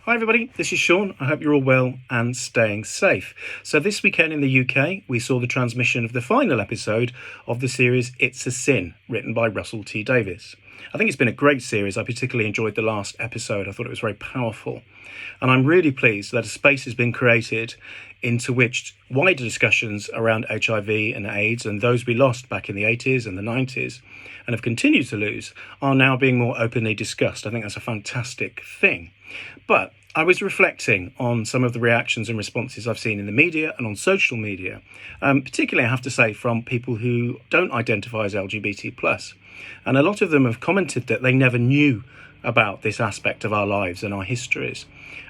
Hi everybody, this is Shaun. I hope you're all well and staying safe. So this weekend in the UK, we saw the transmission of the final episode of the series It's a Sin, written by Russell T Davies. I think it's been a great series. I particularly enjoyed the last episode. I thought it was very powerful. And I'm really pleased that a space has been created into which wider discussions around HIV and AIDS and those we lost back in the 80s and the 90s and have continued to lose are now being more openly discussed. I think that's a fantastic thing. But I was reflecting on some of the reactions and responses I've seen in the media and on social media, particularly I have to say from people who don't identify as LGBT+. And a lot of them have commented that they never knew about this aspect of our lives and our histories.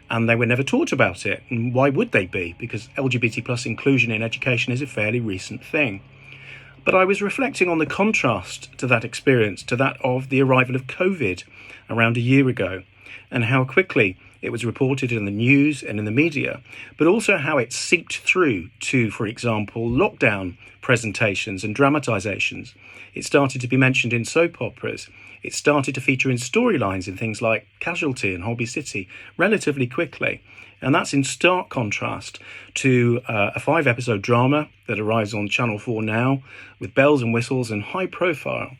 And they were never taught about it. And why would they be? Because LGBT+ inclusion in education is a fairly recent thing. But I was reflecting on the contrast to that experience, to that of the arrival of COVID around a year ago, and how quickly it was reported in the news and in the media, but also how it seeped through to, for example, lockdown presentations and dramatisations. It started to be mentioned in soap operas. It started to feature in storylines in things like Casualty and Holby City relatively quickly. And that's in stark contrast to a 5-episode drama that arrives on Channel 4 now with bells and whistles and high profile.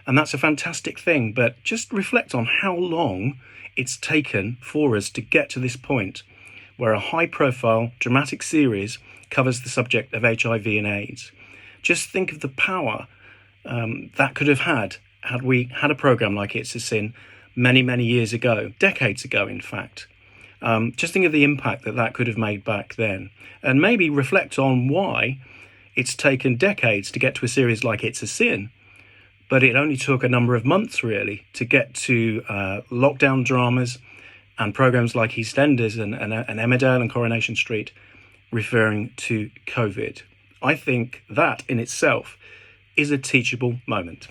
And that's a fantastic thing, but just reflect on how long it's taken for us to get to this point where a high-profile, dramatic series covers the subject of HIV and AIDS. Just think of the power that could have had we had a programme like It's a Sin many, many years ago, decades ago, in fact. Just think of the impact that could have made back then. And maybe reflect on why it's taken decades to get to a series like It's a Sin, but it only took a number of months, really, to get to lockdown dramas and programmes like EastEnders and Emmerdale and Coronation Street referring to COVID. I think that in itself is a teachable moment.